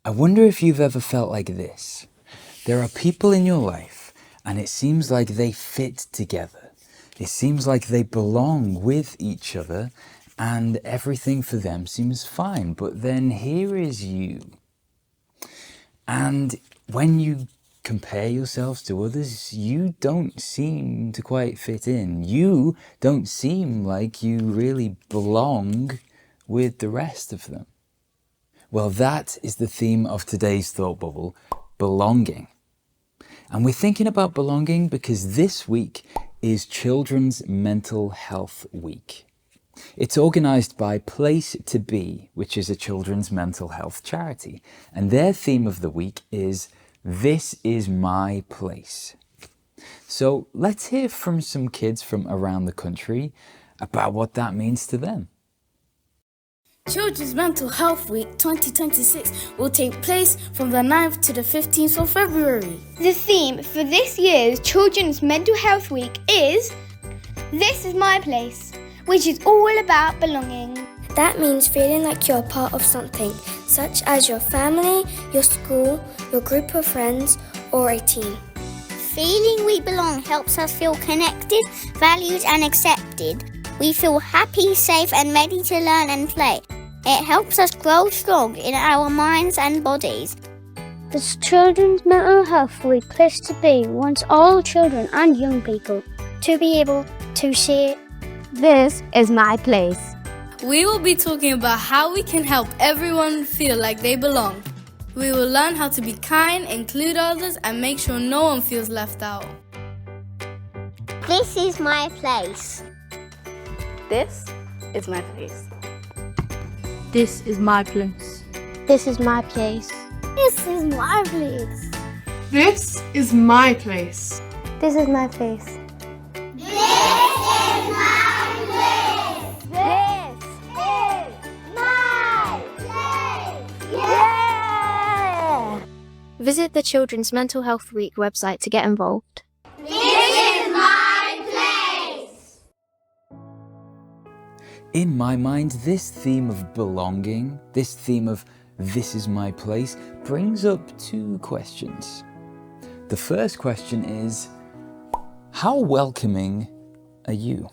I wonder if you've ever felt like this. There are people in your life and it seems like they fit together. It seems like they belong with each other and everything for them seems fine. But then here is you. And when you compare yourselves to others, you don't seem to quite fit in. You don't seem like you really belong with the rest of them. Well, that is the theme of today's Thought Bubble, belonging. And we're thinking about belonging because this week is Children's Mental Health Week. It's organised by Place to Be, which is a children's mental health charity. And their theme of the week is, This is My Place. So let's hear from some kids from around the country about what that means to them. Children's Mental Health Week 2026 will take place from the 9th to the 15th of February. The theme for this year's Children's Mental Health Week is This is My Place, which is all about belonging. That means feeling like you're part of something, such as your family, your school, your group of friends, or a team. Feeling we belong helps us feel connected, valued and accepted. We feel happy, safe and ready to learn and play. It helps us grow strong in our minds and bodies. The Children's Mental Health Week Place to Be wants all children and young people to be able to say, This is my place. We will be talking about how we can help everyone feel like they belong. We will learn how to be kind, include others, and make sure no one feels left out. This is my place. This is my place. This is my place. This is my place. This is my place. This is my place. This is my place. This is my place. This is my place. Yeah! Visit the Children's Mental Health Week website to get involved. This is my place. In my mind, this theme of belonging, this theme of this is my place, brings up two questions. The first question is, how welcoming are you?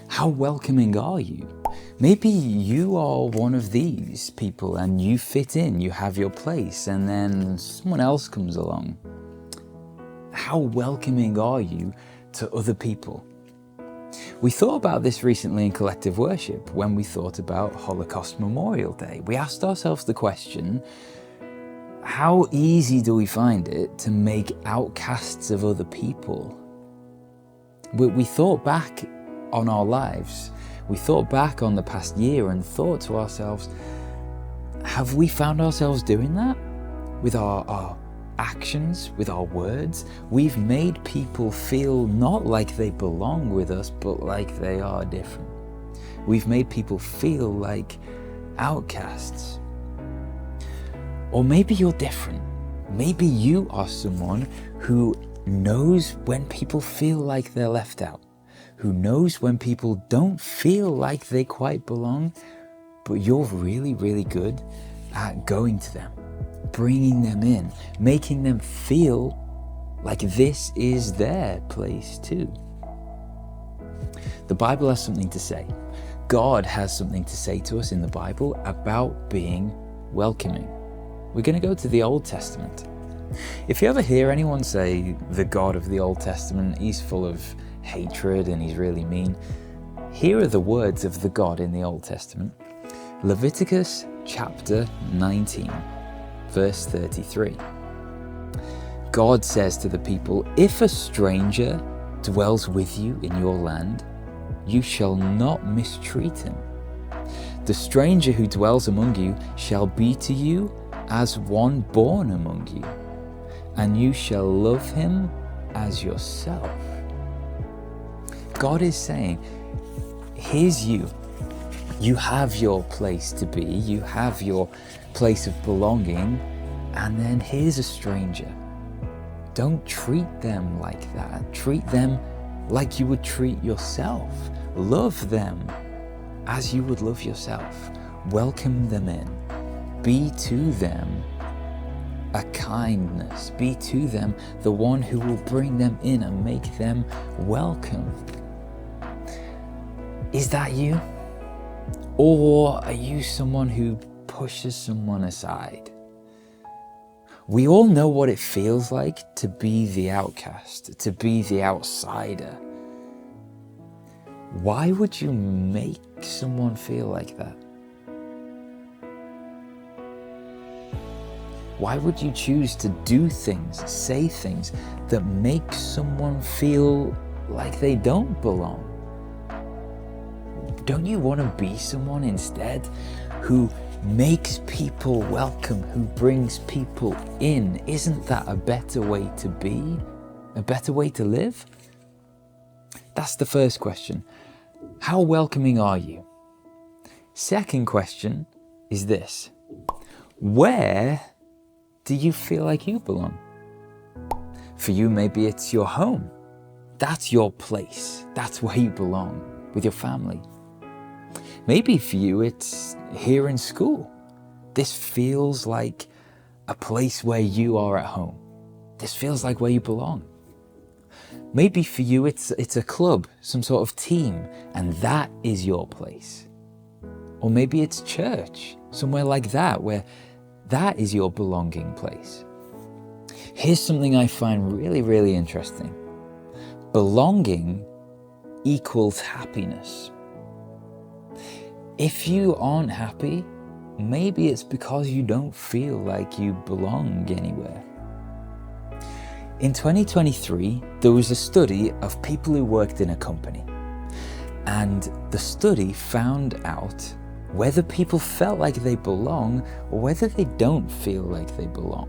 How welcoming are you? Maybe you are one of these people and you fit in, you have your place, and then someone else comes along. How welcoming are you to other people? We thought about this recently in collective worship when we thought about Holocaust Memorial Day. We asked ourselves the question, how easy do we find it to make outcasts of other people? We thought back on our lives. We thought back on the past year and thought to ourselves, have we found ourselves doing that with our actions, with our words? We've made people feel not like they belong with us, but like they are different. We've made people feel like outcasts. Or maybe you're different. Maybe you are someone who knows when people feel like they're left out, who knows when people don't feel like they quite belong, but you're really, really good at going to them, bringing them in, making them feel like this is their place too. The Bible has something to say. God has something to say to us in the Bible about being welcoming. We're going to go to the Old Testament. If you ever hear anyone say the God of the Old Testament, he's full of hatred and he's really mean, here are the words of the God in the Old Testament. Leviticus chapter 19. Verse 33. God says to the people, if a stranger dwells with you in your land, you shall not mistreat him. The stranger who dwells among you shall be to you as one born among you, and you shall love him as yourself. God is saying, here's you. You have your place to be, you have your place of belonging, and then here's a stranger. Don't treat them like that. Treat them like you would treat yourself. Love them as you would love yourself. Welcome them in. be to them a kindness. Be to them the one who will bring them in and make them welcome. Is that you? Or are you someone who pushes someone aside? We all know what it feels like to be the outcast, to be the outsider. Why would you make someone feel like that? Why would you choose to do things, say things that make someone feel like they don't belong? Don't you want to be someone instead who makes people welcome, who brings people in? Isn't that a better way to be? A better way to live? That's the first question. How welcoming are you? Second question is this. Where do you feel like you belong? For you, maybe it's your home. That's your place. That's where you belong, with your family. Maybe for you, it's here in school. This feels like a place where you are at home. This feels like where you belong. Maybe for you, it's a club, some sort of team, and that is your place. Or maybe it's church, somewhere like that, where that is your belonging place. Here's something I find really, really interesting. Belonging equals happiness. If you aren't happy, maybe it's because you don't feel like you belong anywhere. In 2023, there was a study of people who worked in a company, and the study found out whether people felt like they belong or whether they don't feel like they belong.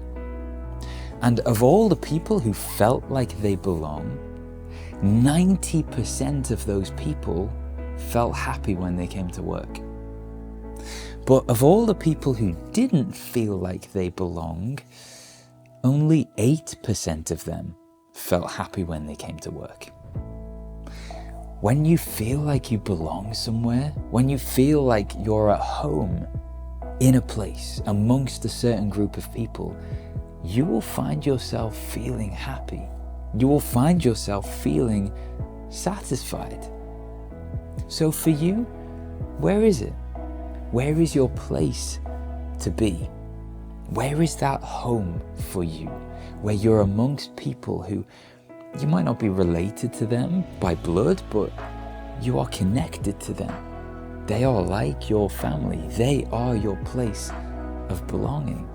And of all the people who felt like they belong, 90% of those people felt happy when they came to work. But of all the people who didn't feel like they belong, only 8% of them felt happy when they came to work. When you feel like you belong somewhere, when you feel like you're at home in a place amongst a certain group of people, you will find yourself feeling happy. You will find yourself feeling satisfied. So for you, where is it? Where is your place to be? Where is that home for you, where you're amongst people who you might not be related to them by blood, but you are connected to them. They are like your family. They are your place of belonging.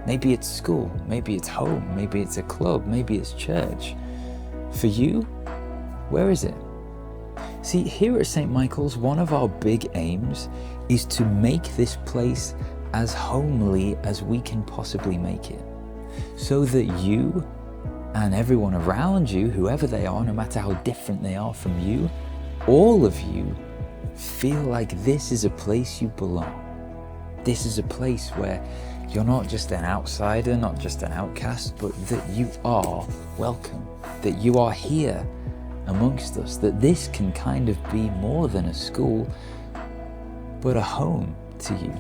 Maybe it's school, maybe it's home, maybe it's a club, maybe it's church. For you, where is it? See, here at St. Michael's, one of our big aims is to make this place as homely as we can possibly make it, so that you and everyone around you, whoever they are, no matter how different they are from you, all of you feel like this is a place you belong. This is a place where you're not just an outsider, not just an outcast, but that you are welcome, that you are here amongst us, that this can kind of be more than a school, but a home to you.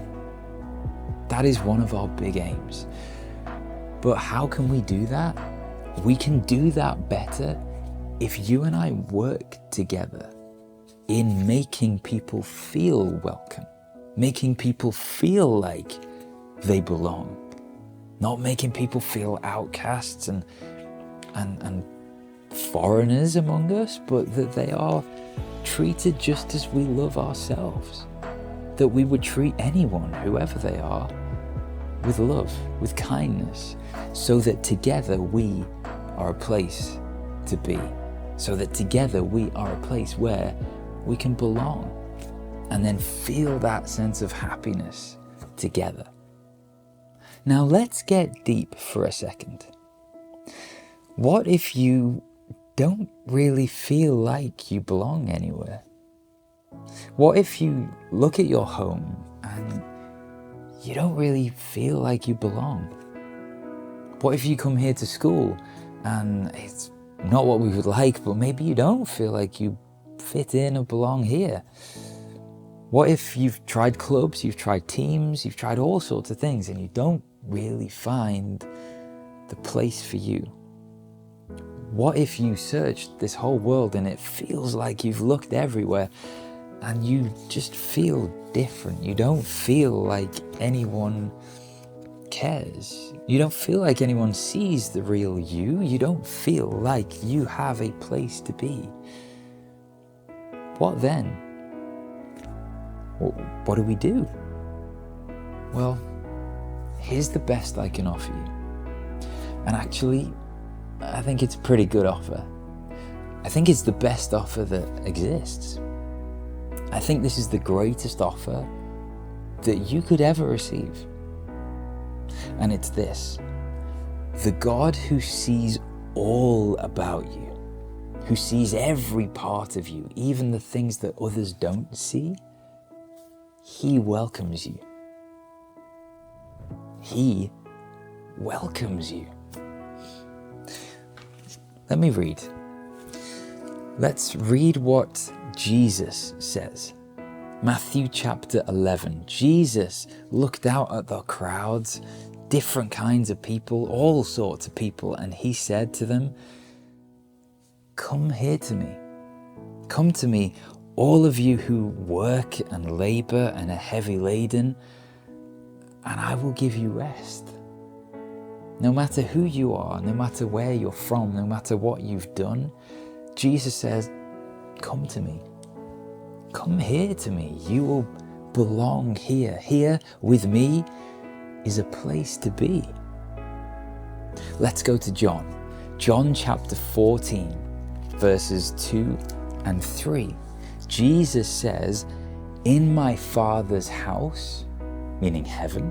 That is one of our big aims. But how can we do that? We can do that better if you and I work together in making people feel welcome, making people feel like they belong, not making people feel outcasts and foreigners among us, but that they are treated just as we love ourselves, that we would treat anyone, whoever they are, with love, with kindness, so that together we are a place to be, so that together we are a place where we can belong and then feel that sense of happiness together. Now let's get deep for a second. What if you don't really feel like you belong anywhere? What if you look at your home and you don't really feel like you belong? What if you come here to school and it's not what we would like, but maybe you don't feel like you fit in or belong here? What if you've tried clubs, you've tried teams, you've tried all sorts of things and you don't really find the place for you? What if you searched this whole world and it feels like you've looked everywhere and you just feel different? You don't feel like anyone cares. You don't feel like anyone sees the real you. You don't feel like you have a place to be. What then? What do we do? Well, here's the best I can offer you. And actually, I think it's a pretty good offer. I think it's the best offer that exists. I think this is the greatest offer that you could ever receive. And it's this: the God who sees all about you, who sees every part of you, even the things that others don't see, He welcomes you. He welcomes you. Let me read. Let's read what Jesus says. Matthew chapter 11. Jesus looked out at the crowds, different kinds of people, all sorts of people, and He said to them, "Come here to me. Come to me, all of you who work and labor and are heavy laden, and I will give you rest." No matter who you are, no matter where you're from, no matter what you've done, Jesus says, come to me. Come here to me. You will belong here. Here with me is a place to be. Let's go to John. John chapter 14, verses 2 and 3. Jesus says, "In my Father's house," meaning heaven,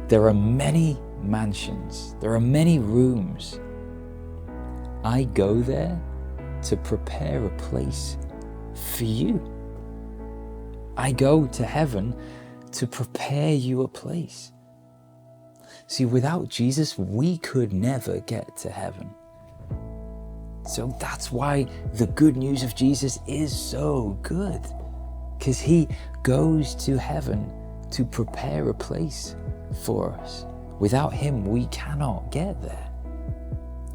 "there are many mansions, there are many rooms. I go there to prepare a place for you." I go to heaven to prepare you a place. See, without Jesus, we could never get to heaven. So that's why the good news of Jesus is so good, because He goes to heaven to prepare a place for us. Without Him, we cannot get there.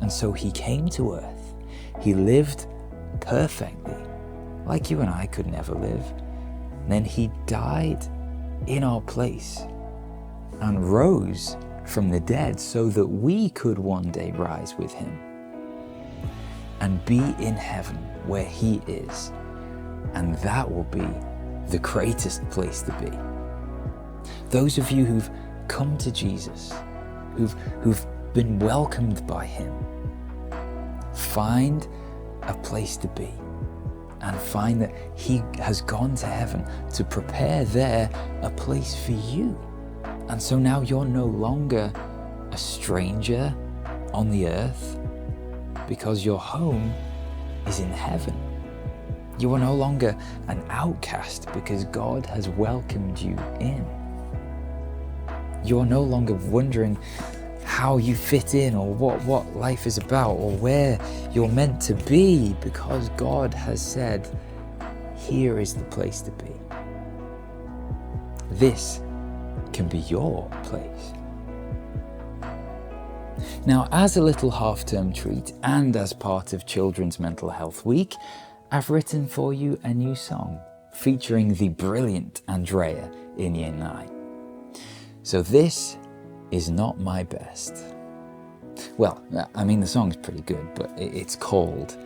And so He came to earth. He lived perfectly, like you and I could never live. And then He died in our place and rose from the dead so that we could one day rise with Him and be in heaven where He is. And that will be the greatest place to be. Those of you who've come to Jesus, who've been welcomed by Him, find a place to be and find that He has gone to heaven to prepare there a place for you. And so now you're no longer a stranger on the earth, because your home is in heaven. You are no longer an outcast because God has welcomed you in. You're no longer wondering how you fit in or what life is about or where you're meant to be, because God has said, here is the place to be. This can be your place. Now, as a little half-term treat and as part of Children's Mental Health Week, I've written for you a new song featuring the brilliant Andrea in Year 9. So this is Not My Best. Well, I mean, the song's pretty good, but it's called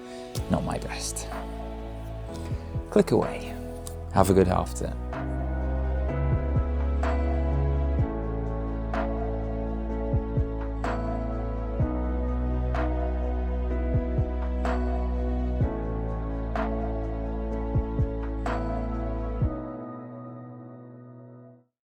Not My Best. Click away. Have a good half term.